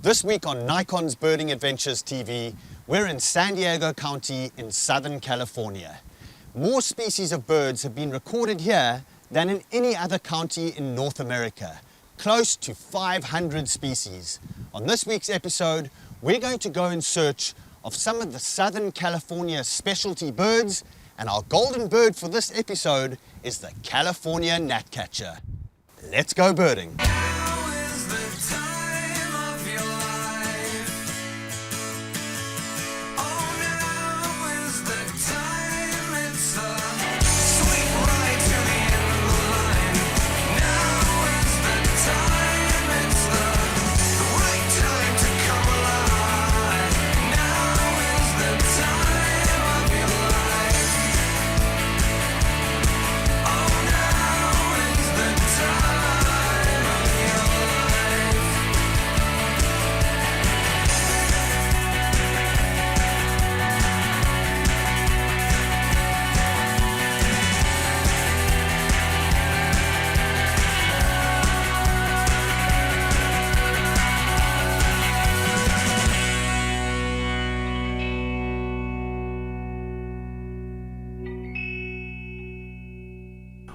This week on Nikon's Birding Adventures TV, we're in San Diego County in Southern California. More species of birds have been recorded here than in any other county in North America, close to 500 species. On this week's episode, we're going to go in search of some of the Southern California specialty birds, and our golden bird for this episode is the California Gnatcatcher. Let's go birding.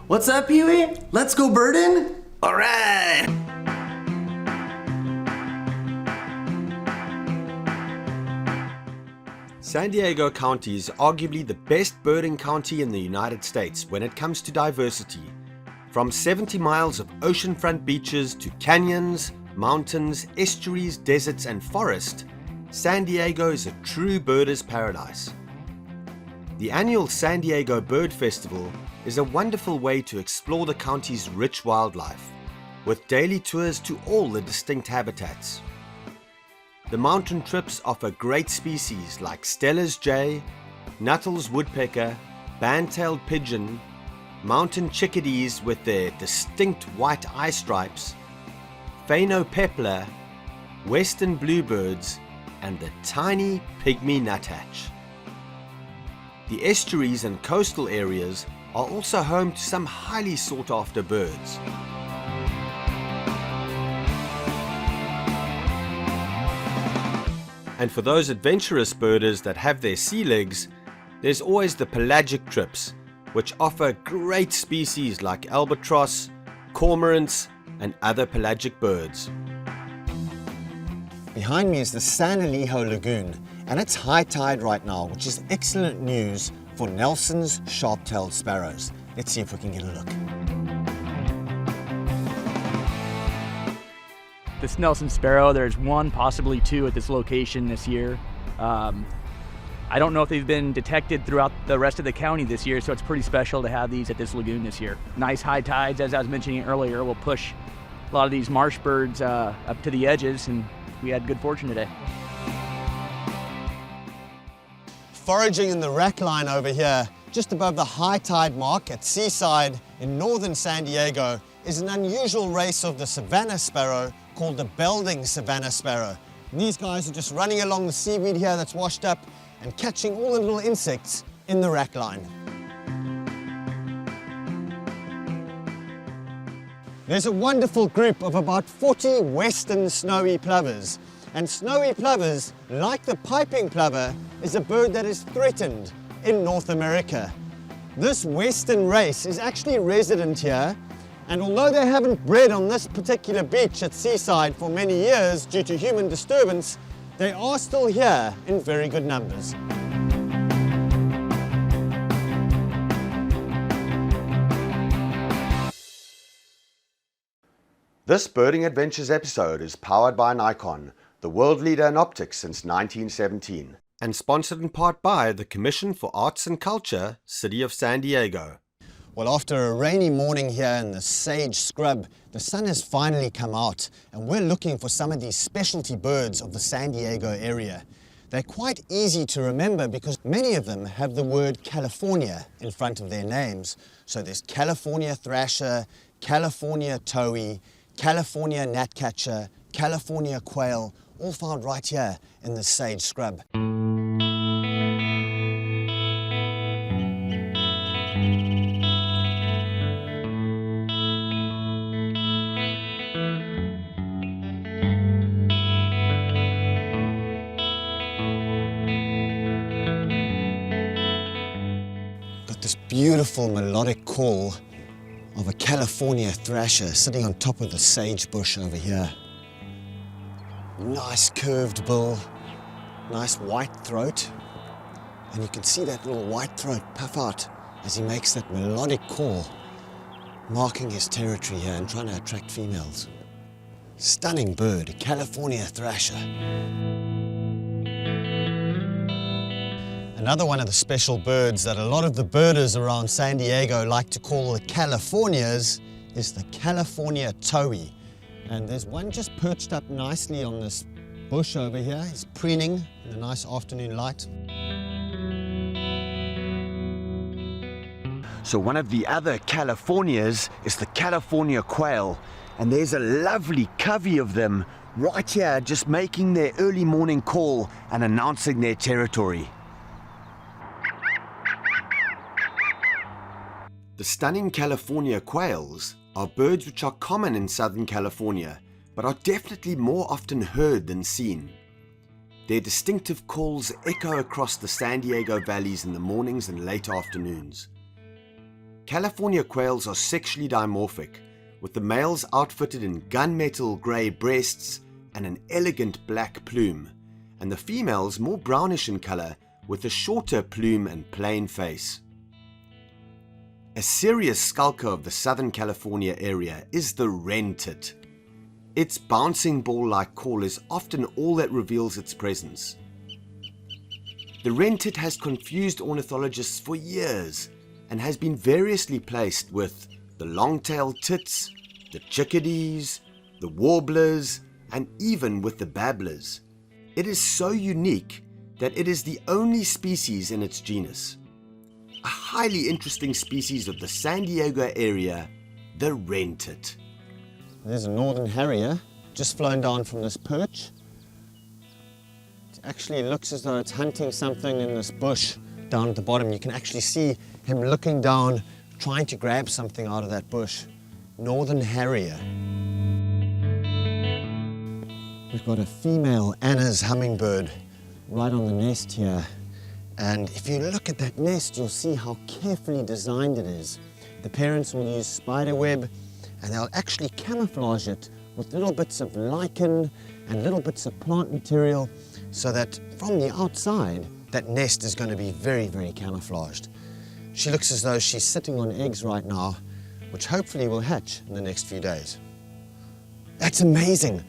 What's up, Huey? Let's go birding? All right! San Diego County is arguably the best birding county in the United States when it comes to diversity. From 70 miles of oceanfront beaches to canyons, mountains, estuaries, deserts and forest, San Diego is a true birder's paradise. The annual San Diego Bird Festival is a wonderful way to explore the county's rich wildlife, with daily tours to all the distinct habitats. The mountain trips offer great species like Steller's jay, Nuttall's woodpecker, band-tailed pigeon, mountain chickadees with their distinct white eye stripes, phainopepla, western bluebirds, and the tiny pygmy nuthatch. The estuaries and coastal areas are also home to some highly sought after birds. And for those adventurous birders that have their sea legs, there's always the pelagic trips, which offer great species like albatross, cormorants, and other pelagic birds. Behind me is the San Elijo Lagoon, and it's high tide right now, which is excellent news for Nelson's sharp-tailed sparrows. Let's see if we can get a look. This Nelson sparrow, there's one, possibly two at this location this year. I don't know if they've been detected throughout the rest of the county this year, so it's pretty special to have these at this lagoon this year. Nice high tides, as I was mentioning earlier, will push a lot of these marsh birds up to the edges, and we had good fortune today. Foraging in the rack line over here, just above the high tide mark at Seaside in northern San Diego, is an unusual race of the savanna sparrow called the Belding savanna sparrow. And these guys are just running along the seaweed here that's washed up and catching all the little insects in the rack line. There's a wonderful group of about 40 western snowy plovers. And snowy plovers, like the piping plover, is a bird that is threatened in North America. This western race is actually resident here, and although they haven't bred on this particular beach at Seaside for many years due to human disturbance, they are still here in very good numbers. This Birding Adventures episode is powered by Nikon, the world leader in optics since 1917, and sponsored in part by the Commission for Arts and Culture, City of San Diego. Well, after a rainy morning here in the sage scrub, the sun has finally come out, and we're looking for some of these specialty birds of the San Diego area. They're quite easy to remember because many of them have the word California in front of their names. So there's California thrasher, California towhee, California gnatcatcher, California quail, all found right here in the sage scrub. beautiful melodic call of a California thrasher sitting on top of the sage bush over here. Nice curved bill, nice white throat, and you can see that little white throat puff out as he makes that melodic call, marking his territory here and trying to attract females. Stunning bird, a California thrasher. Another one of the special birds that a lot of the birders around San Diego like to call the Californias is the California towhee. And there's one just perched up nicely on this bush over here. He's preening in the nice afternoon light. So one of the other Californias is the California quail, and there's a lovely covey of them right here just making their early morning call and announcing their territory. The stunning California quails are birds which are common in Southern California, but are definitely more often heard than seen. Their distinctive calls echo across the San Diego valleys in the mornings and late afternoons. California quails are sexually dimorphic, with the males outfitted in gunmetal grey breasts and an elegant black plume, and the females more brownish in colour with a shorter plume and plain face. A serious skulker of the Southern California area is the wren tit. Its bouncing ball-like call is often all that reveals its presence. The wren tit has confused ornithologists for years and has been variously placed with the long-tailed tits, the chickadees, the warblers, and even with the babblers. It is so unique that it is the only species in its genus. A highly interesting species of the San Diego area, the wren tit. There's a northern harrier just flown down from this perch. It actually looks as though it's hunting something in this bush down at the bottom. You can actually see him looking down, trying to grab something out of that bush. Northern harrier. We've got a female Anna's hummingbird right on the nest here. And if you look at that nest, you'll see how carefully designed it is. The parents will use spider web, and they'll actually camouflage it with little bits of lichen and little bits of plant material, so that from the outside, that nest is going to be very, very camouflaged. She looks as though she's sitting on eggs right now, which hopefully will hatch in the next few days. That's amazing.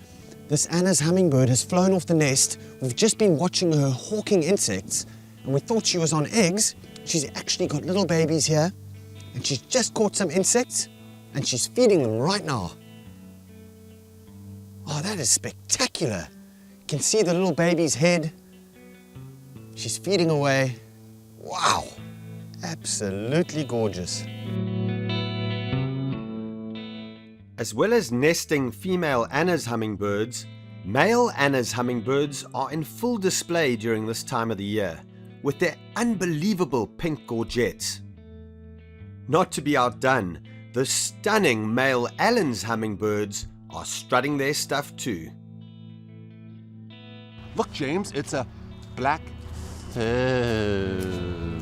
This Anna's hummingbird has flown off the nest. We've just been watching her hawking insects, and we thought she was on eggs. She's actually got little babies here, and she's just caught some insects, and she's feeding them right now. Oh, that is spectacular. You can see the little baby's head. She's feeding away. Wow, absolutely gorgeous. As well as nesting female Anna's hummingbirds, male Anna's hummingbirds are in full display during this time of the year, with their unbelievable pink gorgets. Not to be outdone, the stunning male Allen's hummingbirds are strutting their stuff too. Look, James, it's a black phone.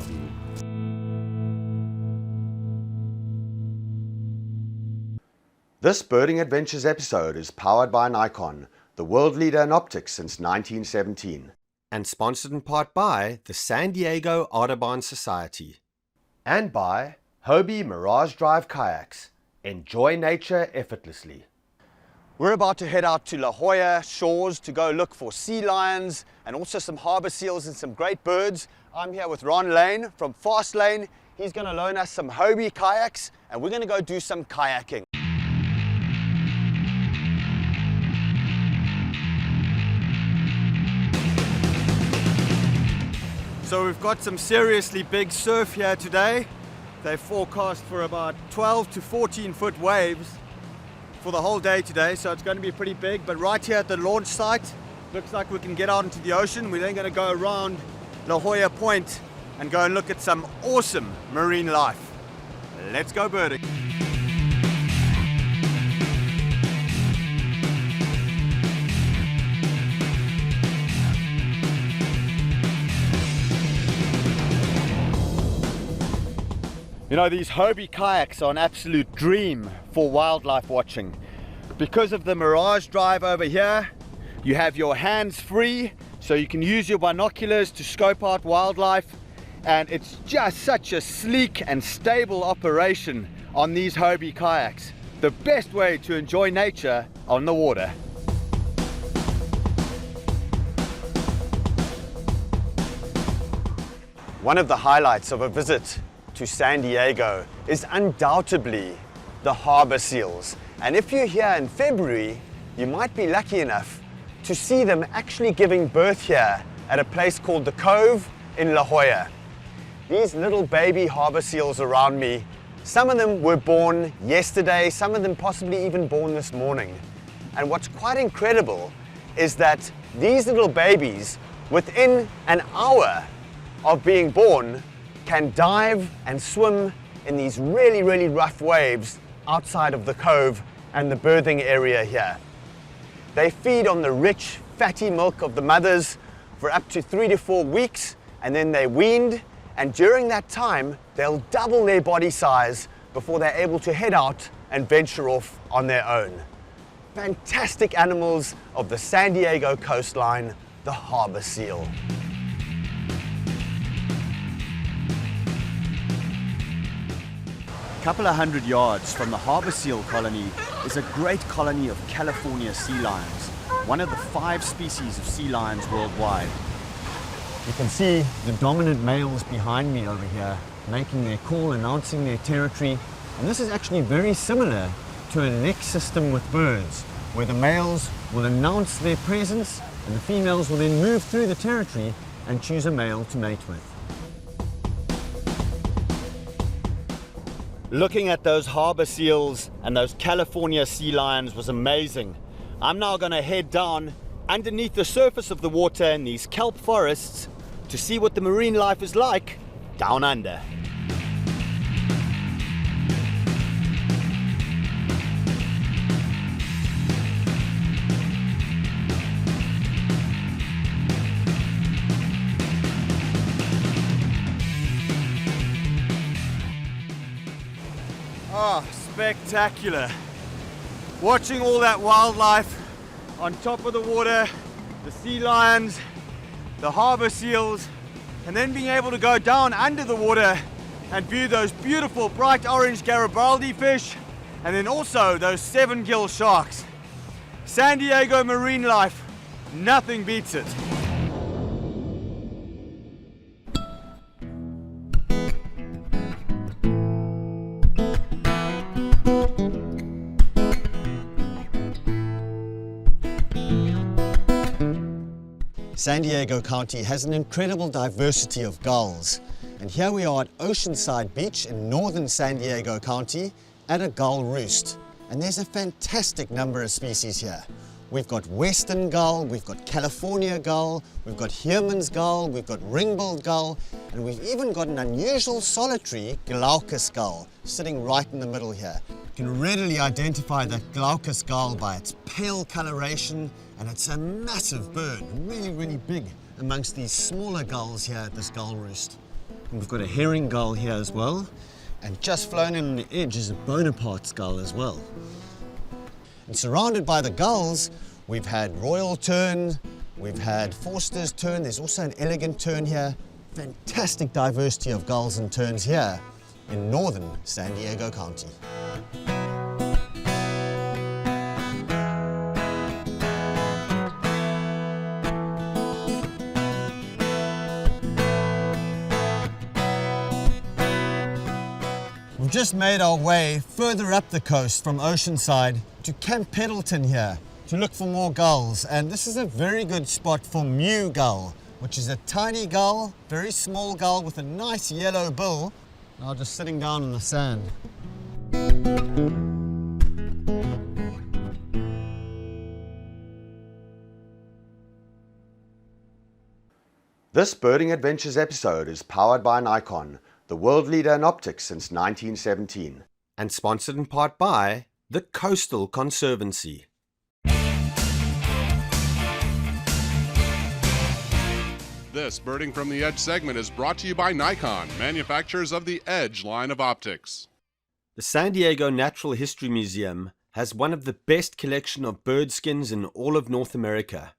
This Birding Adventures episode is powered by Nikon, the world leader in optics since 1917, and sponsored in part by the San Diego Audubon Society, and by Hobie Mirage Drive Kayaks. Enjoy nature effortlessly. We're about to head out to La Jolla shores to go look for sea lions and also some harbor seals and some great birds. I'm here with Ron Lane from Fast Lane. He's going to loan us some Hobie kayaks, and we're going to go do some kayaking. So we've got some seriously big surf here today. They forecast for about 12 to 14 foot waves for the whole day today, so it's going to be pretty big. But right here at the launch site, looks like we can get out into the ocean. We're then going to go around La Jolla Point and go and look at some awesome marine life. Let's go birding. You know, these Hobie kayaks are an absolute dream for wildlife watching. Because of the Mirage Drive over here, you have your hands free, so you can use your binoculars to scope out wildlife, and it's just such a sleek and stable operation on these Hobie kayaks. The best way to enjoy nature on the water. One of the highlights of a visit to San Diego is undoubtedly the harbor seals. And if you're here in February, you might be lucky enough to see them actually giving birth here at a place called the Cove in La Jolla. These little baby harbor seals around me, some of them were born yesterday, some of them possibly even born this morning. And what's quite incredible is that these little babies, within an hour of being born, can dive and swim in these really, really rough waves outside of the cove and the birthing area here. They feed on the rich, fatty milk of the mothers for up to 3 to 4 weeks, and then they're weaned, and during that time, they'll double their body size before they're able to head out and venture off on their own. Fantastic animals of the San Diego coastline, the harbor seal. A couple of 100 yards from the harbor seal colony is a great colony of California sea lions, one of the 5 species of sea lions worldwide. You can see the dominant males behind me over here making their call, announcing their territory, and this is actually very similar to a neck system with birds, where the males will announce their presence and the females will then move through the territory and choose a male to mate with. Looking at those harbor seals and those California sea lions was amazing. I'm now going to head down underneath the surface of the water in these kelp forests to see what the marine life is like down under. Oh, spectacular. Watching all that wildlife on top of the water, the sea lions, the harbor seals, and then being able to go down under the water and view those beautiful bright orange Garibaldi fish, and then also those Sevengill sharks. San Diego marine life, nothing beats it. San Diego County has an incredible diversity of gulls, and here we are at Oceanside Beach in northern San Diego County at a gull roost, and there's a fantastic number of species here. We've got western gull, we've got California gull, we've got Herman's gull, we've got ring-billed gull, and we've even got an unusual solitary glaucous gull sitting right in the middle here. You can readily identify that glaucous gull by its pale coloration, and it's a massive bird, really, really big amongst these smaller gulls here at this gull roost. And we've got a herring gull here as well, and just flown in on the edge is a Bonaparte's gull as well. And surrounded by the gulls, we've had royal tern, we've had Forster's tern, there's also an elegant tern here. Fantastic diversity of gulls and terns here in northern San Diego County. We've just made our way further up the coast from Oceanside to Camp Pendleton here to look for more gulls, and this is a very good spot for mew gull, which is a tiny gull, very small gull with a nice yellow bill, now just sitting down on the sand. This Birding Adventures episode is powered by Nikon, the world leader in optics since 1917, and sponsored in part by the Coastal Conservancy. This Birding from the Edge segment is brought to you by Nikon, manufacturers of the Edge line of optics. The San Diego Natural History Museum has one of the best collection of bird skins in all of North America.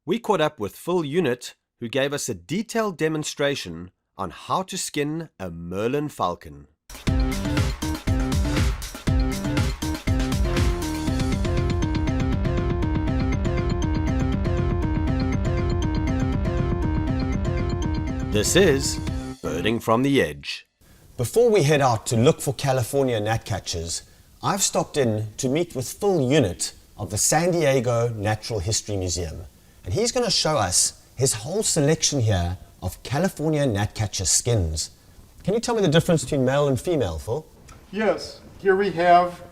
We caught up with Phil Unit, who gave us a detailed demonstration on how to skin a Merlin falcon. This is Birding from the Edge. Before we head out to look for California gnatcatchers, I've stopped in to meet with Phil Unit of the San Diego Natural History Museum. And he's going to show us his whole selection here of California gnatcatcher skins. Can you tell me the difference between male and female, Phil? Yes, here we have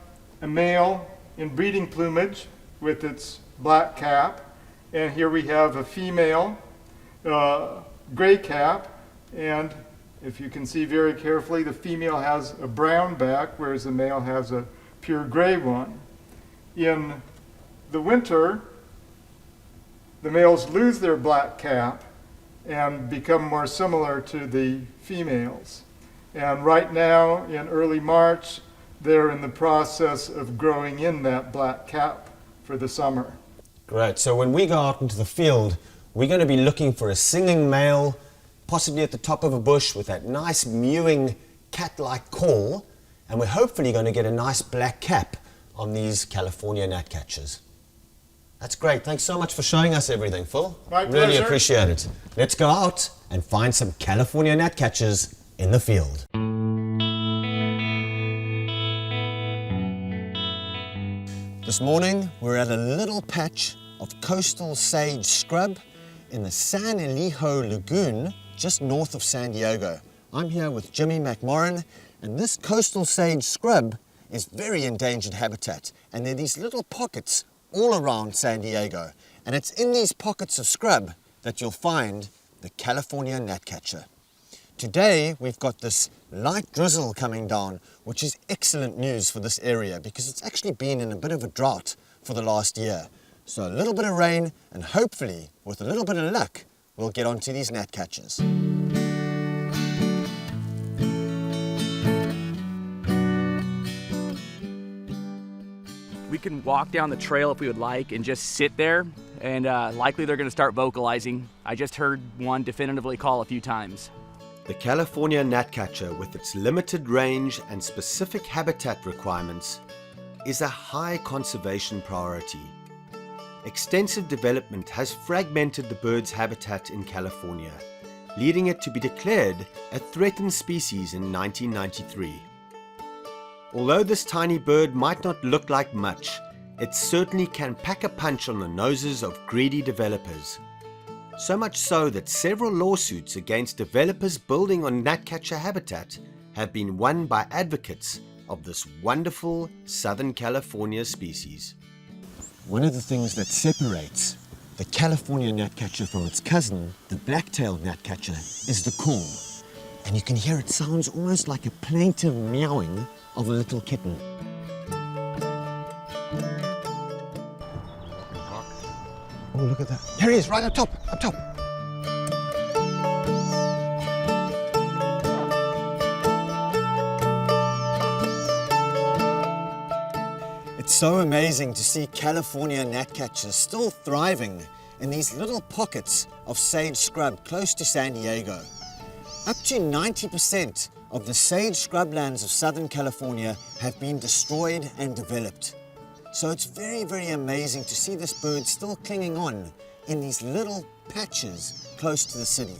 a male in breeding plumage with its black cap, and here we have a female gray cap, and if you can see very carefully, the female has a brown back, whereas the male has a pure gray one. In the winter, the males lose their black cap and become more similar to the females. And right now, in early March, they're in the process of growing in that black cap for the summer. Great, so when we go out into the field, we're going to be looking for a singing male, possibly at the top of a bush with that nice mewing cat-like call, and we're hopefully going to get a nice black cap on these California gnatcatchers. That's great. Thanks so much for showing us everything, Phil. My Really pleasure. appreciate it. Let's go out and find some California gnatcatchers in the field. This morning, we're at a little patch of coastal sage scrub in the San Elijo Lagoon, just north of San Diego. I'm here with Jimmy McMorrin, and this coastal sage scrub is very endangered habitat, and there are these little pockets all around San Diego, and it's in these pockets of scrub that you'll find the California gnatcatcher. Today we've got this light drizzle coming down, which is excellent news for this area because it's actually been in a bit of a drought for the last year. So a little bit of rain, and hopefully with a little bit of luck we'll get onto these gnatcatchers. We can walk down the trail if we would like and just sit there, and likely they're going to start vocalizing. I just heard one definitively call a few times. The California gnatcatcher, with its limited range and specific habitat requirements, is a high conservation priority. Extensive development has fragmented the bird's habitat in California, leading it to be declared a threatened species in 1993. Although this tiny bird might not look like much, it certainly can pack a punch on the noses of greedy developers. So much so that several lawsuits against developers building on gnatcatcher habitat have been won by advocates of this wonderful Southern California species. One of the things that separates the California gnatcatcher from its cousin, the black-tailed gnatcatcher, is the call. And you can hear it sounds almost like a plaintive meowing of a little kitten. Oh, look at that. Here he is, right up top, up top. It's so amazing to see California gnatcatchers still thriving in these little pockets of sage scrub close to San Diego. Up to 90% of the sage scrublands of Southern California have been destroyed and developed. So it's very, very amazing to see this bird still clinging on in these little patches close to the city.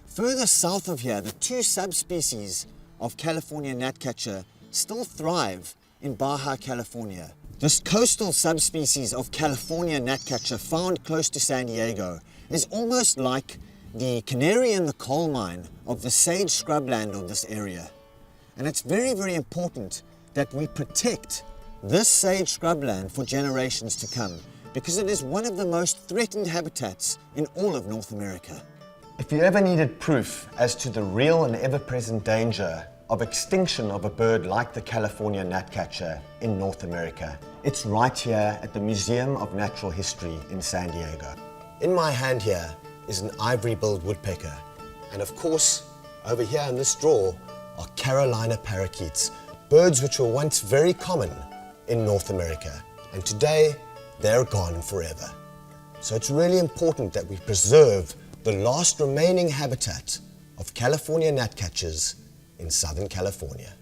Further south of here, the two subspecies of California gnatcatcher still thrive in Baja California. This coastal subspecies of California gnatcatcher found close to San Diego is almost like the canary in the coal mine of the sage scrubland of this area. And it's very, very important that we protect this sage scrubland for generations to come, because it is one of the most threatened habitats in all of North America. If you ever needed proof as to the real and ever-present danger of extinction of a bird like the California gnatcatcher in North America, it's right here at the Museum of Natural History in San Diego. In my hand here is an ivory-billed woodpecker. And of course, over here in this drawer are Carolina parakeets, birds which were once very common in North America. And today, they're gone forever. So it's really important that we preserve the last remaining habitat of California gnatcatchers in Southern California.